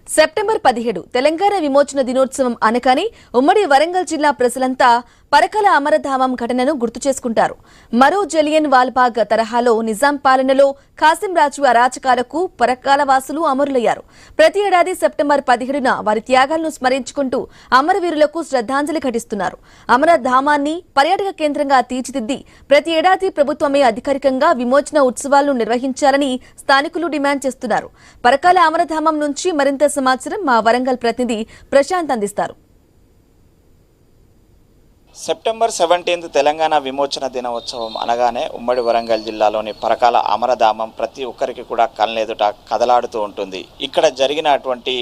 September 17 Telangana విమోచన దినోత్సవం అనగానే ఉమ్మడి వరంగల్ జిల్లా ప్రజలంతా పరకాల అమరధామం ఘటనను గుర్తు చేసుకుంటారు. మరో జలియన్ వాల్బాగ్ తరహాలో నిజాం పాలనలో కాసిం రాజు అరాచకాలకు పరకాల వాసులు అమరులయ్యారు. ప్రతి ఏడాది సెప్టెంబర్ 17న వారి త్యాగాలను స్మరించుకుంటూ అమరవీరులకు శ్రద్ధాంజలి ఘటిస్తున్నారు. అమరధామాన్ని పర్యాటక కేంద్రంగా తీర్చిదిద్ది ప్రతి ఏడాది ప్రభుత్వమే అధికారికంగా విమోచన ఉత్సవాలను నిర్వహించాలని స్థానికులు డిమాండ్ చేస్తున్నారు. పరకాల అమరధామం నుంచి మరింత సమాచారం మా వరంగల్ ప్రతినిధి ప్రశాంత్ అందిస్తారు. సెప్టెంబర్ 17 తెలంగాణ విమోచన దినోత్సవం అనగానే ఉమ్మడి వరంగల్ జిల్లాలోని పరకాల అమరధామం ప్రతి ఒక్కరికి కూడా కళ్ళెదుట కదలాడుతూ ఉంటుంది. ఇక్కడ జరిగినటువంటి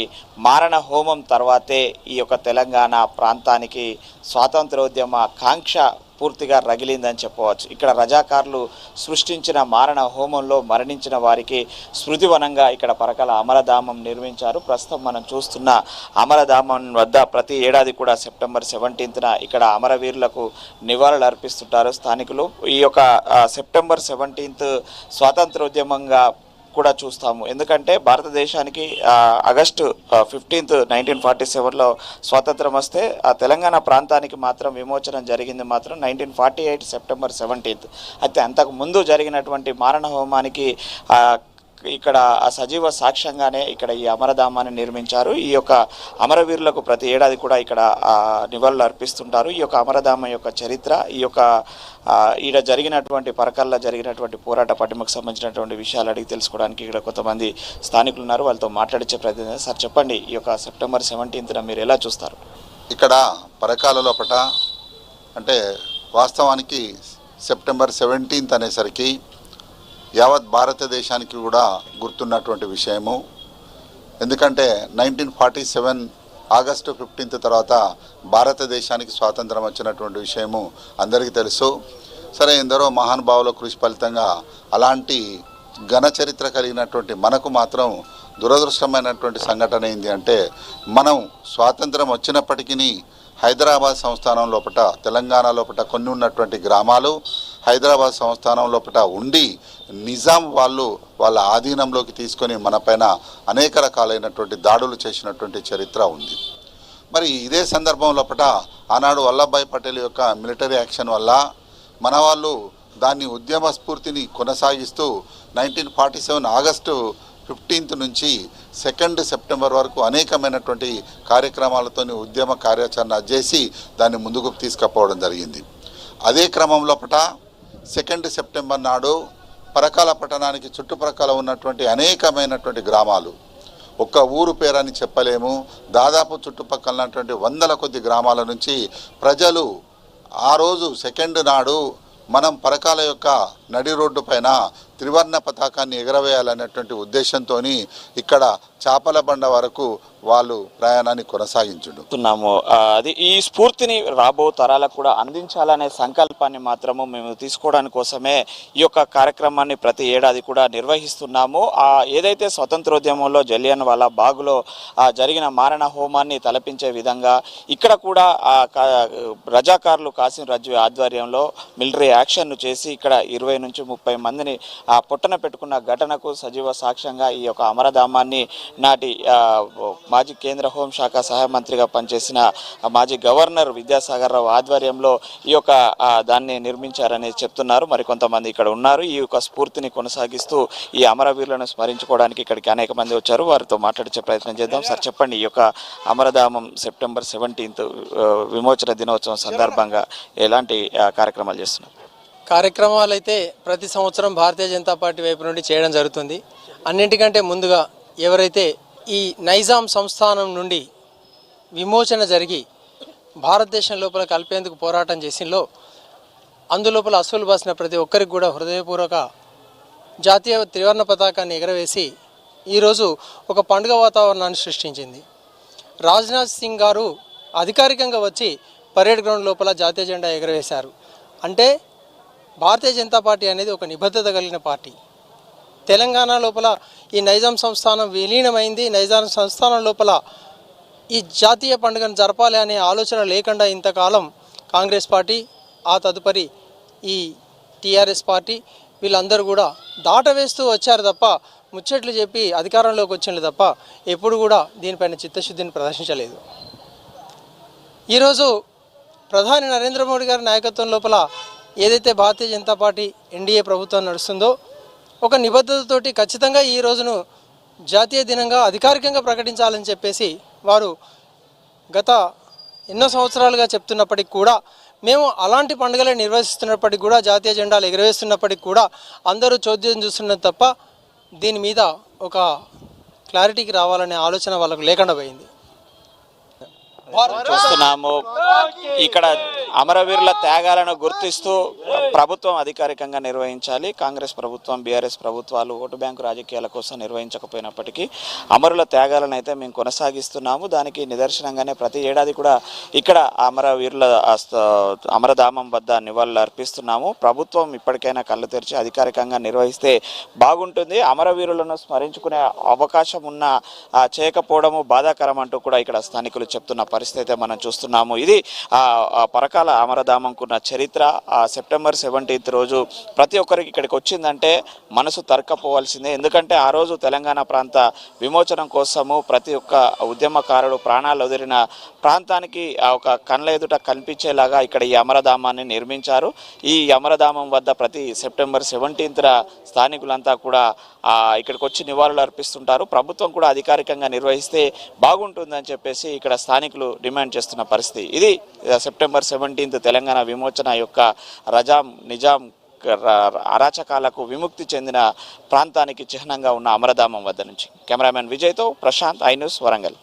మారణ హోమం తర్వాతే ఈ యొక్క తెలంగాణ ప్రాంతానికి స్వాతంత్రోద్యమ కాంక్ష పూర్తిగా రగిలిందని చెప్పవచ్చు. ఇక్కడ రజాకారులు సృష్టించిన మారణ హోమంలో మరణించిన వారికి స్మృతివనంగా ఇక్కడ పరకాల అమరధామం నిర్మించారు. ప్రస్తుతం మనం చూస్తున్న అమరధామం వద్ద ప్రతి ఏడాది కూడా సెప్టెంబర్ 17న ఇక్కడ అమరవీరులకు నివాళులు అర్పిస్తుంటారు స్థానికులు. ఈ యొక్క సెప్టెంబర్ 17 స్వాతంత్రోద్యమంగా కూడా చూస్తాము. ఎందుకంటే భారతదేశానికి ఆగస్టు 15 1947లో స్వాతంత్రం వస్తే ఆ తెలంగాణ ప్రాంతానికి మాత్రం విమోచనం జరిగింది మాత్రం 1948 సెప్టెంబర్ 17. అయితే అంతకు ముందు జరిగినటువంటి మారణ హోమానికి ఇక్కడ సజీవ సాక్ష్యంగానే ఇక్కడ ఈ అమరధామాన్ని నిర్మించారు. ఈ యొక్క అమరవీరులకు ప్రతి ఏడాది కూడా ఇక్కడ నివాళులు అర్పిస్తుంటారు. ఈ యొక్క అమరధామం యొక్క చరిత్ర, ఈ యొక్క ఈడ జరిగినటువంటి పరకాల్లో జరిగినటువంటి పోరాట పటిమకు సంబంధించినటువంటి విషయాలు అడిగి తెలుసుకోవడానికి ఇక్కడ కొంతమంది స్థానికులు ఉన్నారు. వాళ్ళతో మాట్లాడించే ప్రయత్నం. సార్ చెప్పండి, ఈ యొక్క సెప్టెంబర్ 17న మీరు ఎలా చూస్తారు? ఇక్కడ పరకాల లోపట అంటే వాస్తవానికి సెప్టెంబర్ 17 అనేసరికి యావత్ భారతదేశానికి కూడా గుర్తున్నటువంటి విషయము. ఎందుకంటే 1947 ఆగస్టు 15 తర్వాత భారతదేశానికి స్వాతంత్రం వచ్చినటువంటి విషయము అందరికీ తెలుసు. సరే, ఎందరో మహానుభావుల కృషి ఫలితంగా అలాంటి ఘన చరిత్ర కలిగినటువంటి మనకు మాత్రం దురదృష్టమైనటువంటి సంఘటన ఏంటి అంటే, మనం స్వాతంత్రం వచ్చినప్పటికీ హైదరాబాద్ సంస్థానం లోపల తెలంగాణ లోపల కొన్ని ఉన్నటువంటి గ్రామాలు హైదరాబాద్ సంస్థానం లోపల ఉండి నిజాం వాళ్ళ ఆధీనంలోకి తీసుకొని మనపైన అనేక రకాలైనటువంటి దాడులు చేసినటువంటి చరిత్ర ఉంది. మరి ఇదే సందర్భం లోపల ఆనాడు వల్లభాయ్ పటేల్ యొక్క మిలిటరీ యాక్షన్ వల్ల మన వాళ్ళు దాన్ని ఉద్యమ స్ఫూర్తిని కొనసాగిస్తూ 1947 ఆగస్టు 15 నుంచి 2 సెప్టెంబర్ వరకు అనేకమైనటువంటి కార్యక్రమాలతో ఉద్యమ కార్యాచరణ చేసి దాన్ని ముందుకు తీసుకుపోవడం జరిగింది. అదే క్రమం లోపల 2 సెప్టెంబర్ నాడు పరకాల పట్టణానికి చుట్టుప్రక్కల ఉన్నటువంటి అనేకమైనటువంటి గ్రామాలు, ఒక్క ఊరు పేరని చెప్పలేము, దాదాపు చుట్టుపక్కల ఉన్నటువంటి వందల కొద్ది గ్రామాల నుంచి ప్రజలు ఆ రోజు 2 నాడు మనం పరకాల యొక్క నడి రోడ్డు పైన త్రివర్ణ పతాకాన్ని ఎగరవేయాలనేటువంటి ఉద్దేశంతో ఇక్కడ చాపల బండ వరకు వాళ్ళు ప్రయాణాన్ని కొనసాగించున్నాము. అది ఈ స్ఫూర్తిని రాబో తరాలకు కూడా అందించాలనే సంకల్పాన్ని మాత్రము మేము తీసుకోవడానికి కోసమే ఈ యొక్క కార్యక్రమాన్ని ప్రతి ఏడాది కూడా నిర్వహిస్తున్నాము. ఏదైతే స్వతంత్రోద్యమంలో జలియన్ వాలా బాగ్లో జరిగిన మారణ హోమాన్ని తలపించే విధంగా ఇక్కడ కూడా రజాకారులు కాసిం రాజు ఆధ్వర్యంలో మిలిటరీ యాక్షన్ను చేసి ఇక్కడ 20 నుంచి 30 మందిని పొట్టన పెట్టుకున్న ఘటనకు సజీవ సాక్ష్యంగా ఈ యొక్క అమరధామాన్ని నాటి మాజీ కేంద్ర హోంశాఖ సహాయ మంత్రిగా పనిచేసిన మాజీ గవర్నర్ విద్యాసాగర్ రావు ఆధ్వర్యంలో ఈ యొక్క దాన్ని నిర్మించారని చెప్తున్నారు. మరికొంతమంది ఇక్కడ ఉన్నారు. ఈ యొక్క స్ఫూర్తిని కొనసాగిస్తూ ఈ అమరవీరులను స్మరించుకోవడానికి ఇక్కడికి అనేక మంది వచ్చారు. వారితో మాట్లాడించే ప్రయత్నం చేద్దాం. సార్ చెప్పండి, ఈ యొక్క అమరధామం సెప్టెంబర్ 17 విమోచన దినోత్సవం సందర్భంగా ఎలాంటి కార్యక్రమాలు చేస్తున్నారు? కార్యక్రమాలు అయితే ప్రతి సంవత్సరం భారతీయ జనతా పార్టీ వైపు నుండి చేయడం జరుగుతుంది. అన్నింటికంటే ముందుగా ఎవరైతే ఈ నైజాం సంస్థానం నుండి విమోచన జరిగి భారతదేశం లోపల కలిపేందుకు పోరాటం చేసిందో అందులోపల అసలు బాసిన ప్రతి ఒక్కరికి కూడా హృదయపూర్వక జాతీయ త్రివర్ణ పతాకాన్ని ఎగరవేసి ఈరోజు ఒక పండుగ వాతావరణాన్ని సృష్టించింది. రాజ్నాథ్ సింగ్ గారు అధికారికంగా వచ్చి పరేడ్ గ్రౌండ్ లోపల జాతీయ జెండా ఎగరవేశారు. అంటే భారతీయ జనతా పార్టీ అనేది ఒక నిబద్ధత కలిగిన పార్టీ. తెలంగాణ లోపల ఈ నైజాం సంస్థానం విలీనమైంది. నైజాం సంస్థానం లోపల ఈ జాతీయ పండుగను జరపాలి అనే ఆలోచన లేకుండా ఇంతకాలం కాంగ్రెస్ పార్టీ, ఆ తదుపరి ఈ టీఆర్ఎస్ పార్టీ వీళ్ళందరూ కూడా దాటవేస్తూ వచ్చారు తప్ప ముచ్చట్లు చెప్పి అధికారంలోకి వచ్చింది తప్ప ఎప్పుడు కూడా దీనిపైన చిత్తశుద్ధిని ప్రదర్శించలేదు. ఈరోజు ప్రధాని నరేంద్ర మోడీ గారి నాయకత్వం లోపల ఏదైతే భారతీయ జనతా పార్టీ ఎన్డీఏ ప్రభుత్వం నడుస్తుందో ఒక నిబద్ధతతోటి ఖచ్చితంగా ఈ రోజును జాతీయ దినంగా అధికారికంగా ప్రకటించాలని చెప్పేసి వారు గత ఎన్నో సంవత్సరాలుగా చెప్తున్నప్పటికీ కూడా మేము అలాంటి పండుగలు నిర్వహిస్తున్నప్పటికీ కూడా జాతీయ జెండాలు ఎగురవేస్తున్నప్పటికీ కూడా అందరూ చోద్యం చూస్తున్నది తప్ప దీని మీద ఒక క్లారిటీకి రావాలనే ఆలోచన వాళ్ళకు లేకుండా పోయింది. చూస్తున్నాము ఇక్కడ అమరవీరుల త్యాగాలను గుర్తిస్తూ ప్రభుత్వం అధికారికంగా నిర్వహించాలి. కాంగ్రెస్ ప్రభుత్వం, బీఆర్ఎస్ ప్రభుత్వాలు ఓటు బ్యాంకు రాజకీయాల కోసం నిర్వహించకపోయినప్పటికీ అమరుల త్యాగాలను అయితే మేము కొనసాగిస్తున్నాము. దానికి నిదర్శనంగానే ప్రతి ఏడాది కూడా ఇక్కడ అమరవీరుల అమరధామం వద్ద నివాళులు అర్పిస్తున్నాము. ప్రభుత్వం ఇప్పటికైనా కళ్ళు తెరిచి అధికారికంగా నిర్వహిస్తే బాగుంటుంది. అమరవీరులను స్మరించుకునే అవకాశం ఉన్న చేయకపోవడము బాధాకరం అంటూ కూడా ఇక్కడ స్థానికులు చెప్తున్న పరిస్థితి మనం చూస్తున్నాము. ఇది పరకాల అమరధామంకున్న చరిత్ర. సెప్టెంబర్ 17 రోజు ప్రతి ఒక్కరికి ఇక్కడికి వచ్చిందంటే మనసు తరకపోవాల్సిందే. ఎందుకంటే ఆ రోజు తెలంగాణ ప్రాంత విమోచనం కోసము ప్రతి ఒక్క ఉద్యమకారుడు ప్రాణాలు వదిలిన ప్రాంతానికి ఒక కళ్ళ ఎదుట కనిపించేలాగా ఇక్కడ ఈ అమరధామాన్ని నిర్మించారు. ఈ అమరధామం వద్ద ప్రతి సెప్టెంబర్ 17న స్థానికులంతా కూడా ఇక్కడికి వచ్చి నివాళులు అర్పిస్తుంటారు. ప్రభుత్వం కూడా అధికారికంగా నిర్వహిస్తే బాగుంటుందని చెప్పేసి ఇక్కడ స్థానికులు డిమాండ్ చేస్తున్న పరిస్థితి. ఇది సెప్టెంబర్ 17 తెలంగాణ విమోచన యొక్క నిజాం అరాచకాలకు విముక్తి చెందిన ప్రాంతానికి చిహ్నంగా ఉన్న అమరధామం వద్ద నుంచి కెమెరామెన్ విజయ్తో ప్రశాంత్, ఐ న్యూస్, వరంగల్.